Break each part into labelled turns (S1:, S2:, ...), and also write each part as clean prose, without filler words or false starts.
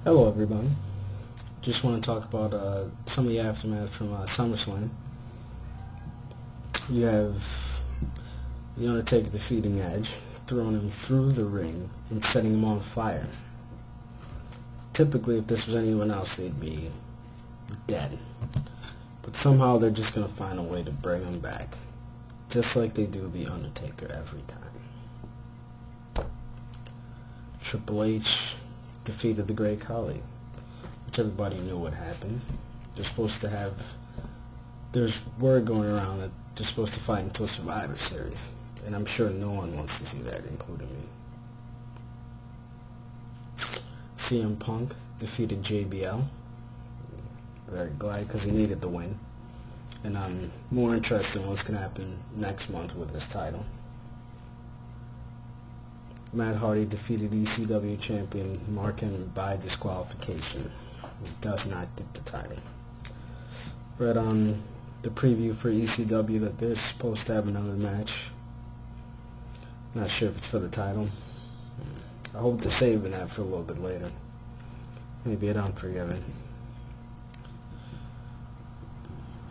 S1: Hello everybody. Just want to talk about some of the aftermath from SummerSlam. You have The Undertaker defeating Edge, throwing him through the ring and setting him on fire. Typically, if this was anyone else, they'd be dead. But somehow they're just going to find a way to bring him back, just like they do The Undertaker every time. Triple H defeated the Great Khali, which everybody knew would happen. There's word going around that they're supposed to fight until Survivor Series, and I'm sure no one wants to see that, including me. CM Punk defeated JBL. Very glad, because he needed the win, and I'm more interested in what's going to happen next month with his title. Matt Hardy defeated ECW champion Mark Henry by disqualification. He does not get the title. Read on the preview for ECW that they're supposed to have another match. Not sure if it's for the title. I hope they're saving that for a little bit later. Maybe at Unforgiven.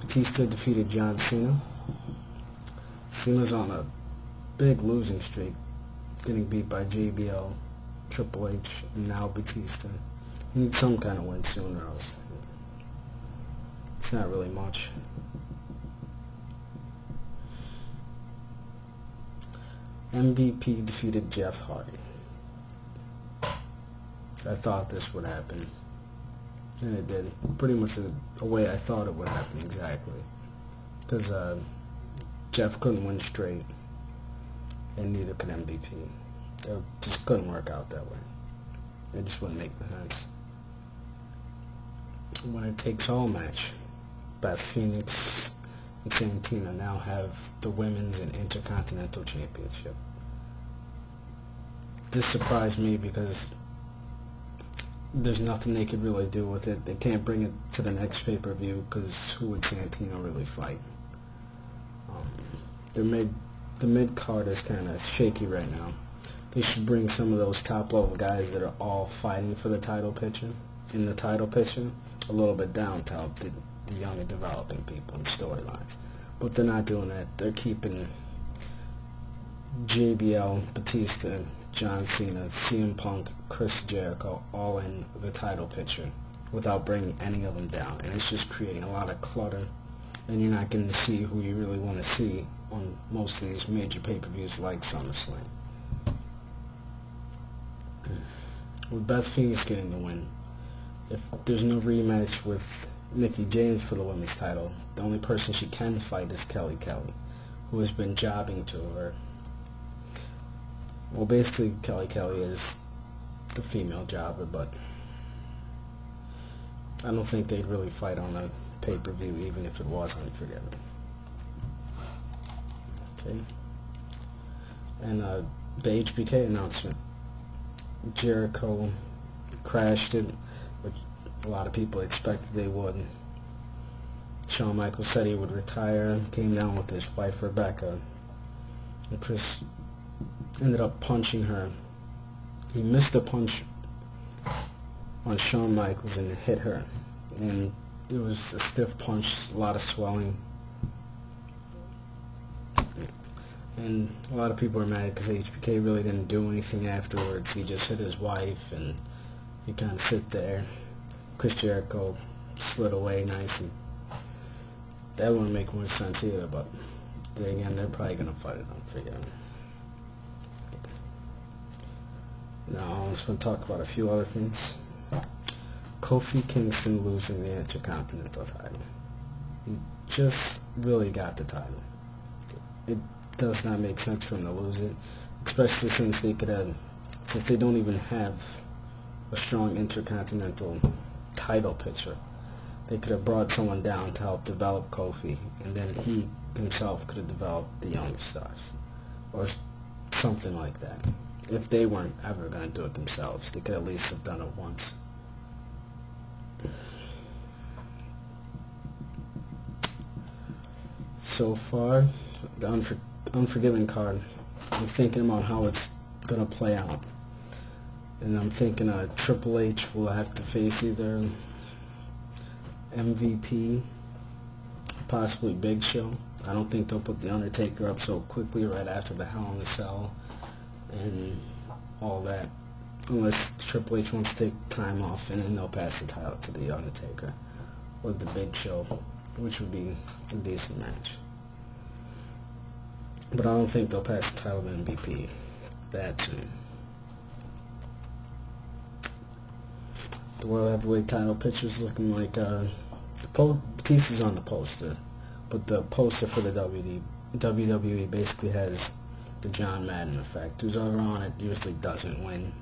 S1: Batista defeated John Cena. Cena's on a big losing streak, getting beat by JBL, Triple H, and now Batista. He needs some kind of win soon, or else it's not really much. MVP defeated Jeff Hardy. I thought this would happen, and it did. Pretty much the way I thought it would happen, exactly. Because Jeff couldn't win straight, and neither could MVP. It just couldn't work out that way. It just wouldn't make sense. Winner takes all match. Beth Phoenix and Santina now have the Women's and Intercontinental Championship. This surprised me because there's nothing they could really do with it. They can't bring it to the next pay-per-view because who would Santina really fight? The mid-card is kind of shaky right now. They should bring some of those top-level guys that are all fighting for the title picture, in the title picture, a little bit down to help the young and developing people and storylines. But they're not doing that. They're keeping JBL, Batista, John Cena, CM Punk, Chris Jericho all in the title picture without bringing any of them down. And it's just creating a lot of clutter, and you're not getting to see who you really want to see on most of these major pay-per-views like SummerSlam. With Beth Phoenix getting the win, if there's no rematch with Mickie James for the women's title, the only person she can fight is Kelly Kelly, who has been jobbing to her. Well, basically, Kelly Kelly is the female jobber, but I don't think they'd really fight on a pay-per-view, even if it was Unforgiven. Okay. And the HBK announcement. Jericho crashed it, which a lot of people expected they would. Shawn Michaels said he would retire, came down with his wife Rebecca, and Chris ended up punching her. He missed a punch on Shawn Michaels and it hit her, and it was a stiff punch, a lot of swelling, and a lot of people are mad because HBK really didn't do anything afterwards. He just hit his wife and he kind of sit there. Chris Jericho slid away nice, and that wouldn't make much sense either, but then again, they're probably going to fight it Unforgiven. Now, I'm just going to talk about a few other things. Kofi Kingston losing the Intercontinental title. He just really got the title. It does not make sense for him to lose it, especially since they don't even have a strong Intercontinental title picture. They could have brought someone down to help develop Kofi, and then he himself could have developed the young stars, or something like that. If they weren't ever going to do it themselves, they could at least have done it once. So far, the Unforgiven card, I'm thinking about how it's going to play out. And I'm thinking Triple H will have to face either MVP, possibly Big Show. I don't think they'll put The Undertaker up so quickly right after the Hell in a Cell and all that, unless Triple H wants to take time off, and then they'll pass the title to The Undertaker or the Big Show, which would be a decent match. But I don't think they'll pass the title to MVP that soon. The World Heavyweight title picture's looking like Batista's on the poster, but the poster for the WWE basically has the John Madden effect. Who's ever on it usually doesn't win,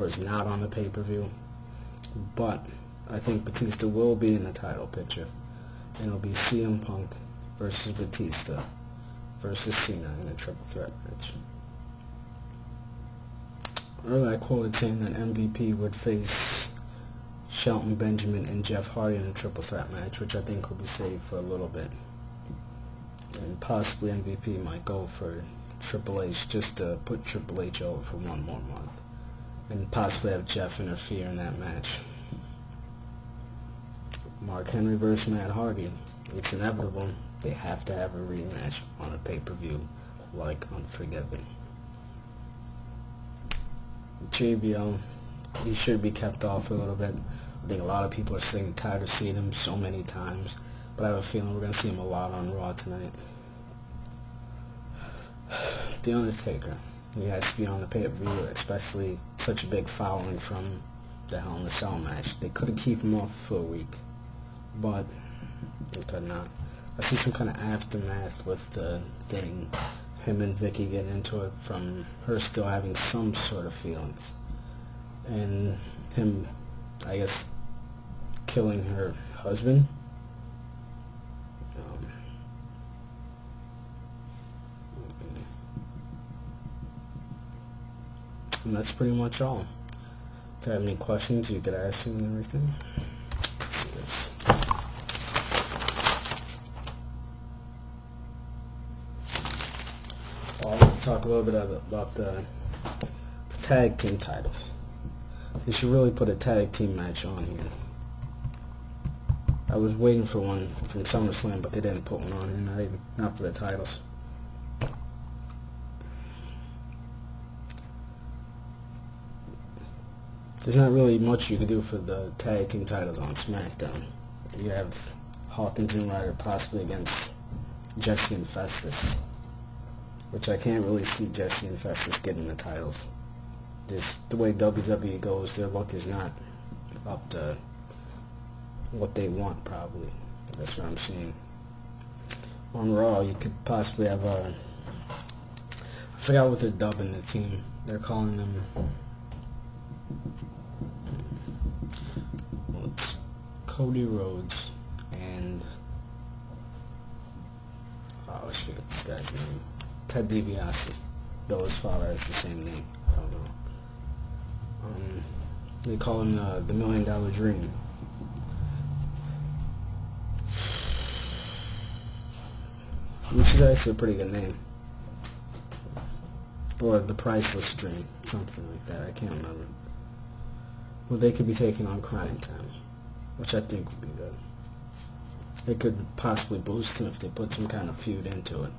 S1: or is not on the pay-per-view. But I think Batista will be in the title picture, and it'll be CM Punk versus Batista versus Cena in a triple threat match. Earlier I quoted saying that MVP would face Shelton Benjamin and Jeff Hardy in a triple threat match, which I think will be saved for a little bit. And possibly MVP might go for Triple H just to put Triple H over for one more month. And possibly have Jeff interfere in that match. Mark Henry versus Matt Hardy. It's inevitable. They have to have a rematch on a pay-per-view like Unforgiven. JBL, he should be kept off for a little bit. I think a lot of people are sick and tired of seeing him so many times, but I have a feeling we're going to see him a lot on Raw tonight. The Undertaker, he has to be on the pay-per-view, especially such a big following from the Hell in a Cell match. They couldn't keep him off for a week, but they could not. I see some kind of aftermath with the thing, him and Vicky getting into it from her still having some sort of feelings, and him, I guess, killing her husband. And that's pretty much all. If you have any questions, you could ask me and everything. Let's see this. Well, I want to talk a little bit about the tag team titles. They should really put a tag team match on here. I was waiting for one from SummerSlam, but they didn't put one on here, not for the titles. There's not really much you can do for the tag team titles on SmackDown. You have Hawkins and Ryder possibly against Jesse and Festus, which I can't really see Jesse and Festus getting the titles. Just the way WWE goes, their look is not up to what they want, probably. That's what I'm seeing. On Raw, you could possibly have I forgot what they're dubbing the team. They're calling them, well, it's Cody Rhodes and, I always forget this guy's name, Ted DiBiase, though his father has the same name. I don't know. They call him the $1 Million Dream. Which is actually a pretty good name. Or the Priceless Dream, something like that, I can't remember. Well, they could be taking on Crying Time, which I think would be good. It could possibly boost him if they put some kind of feud into it.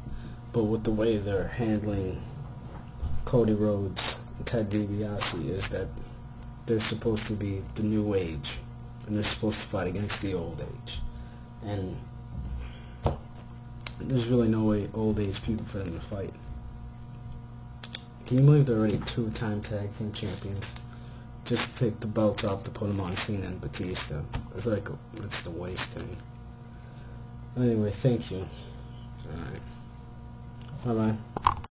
S1: But with the way they're handling Cody Rhodes and Ted DiBiase is that they're supposed to be the new age, and they're supposed to fight against the old age. And there's really no way old age people for them to fight. Can you believe they're already 2-time tag team champions? Just take the belts off to put them on Cena and Batista. It's like, it's the waste thing. Anyway, thank you. Alright. Bye-bye.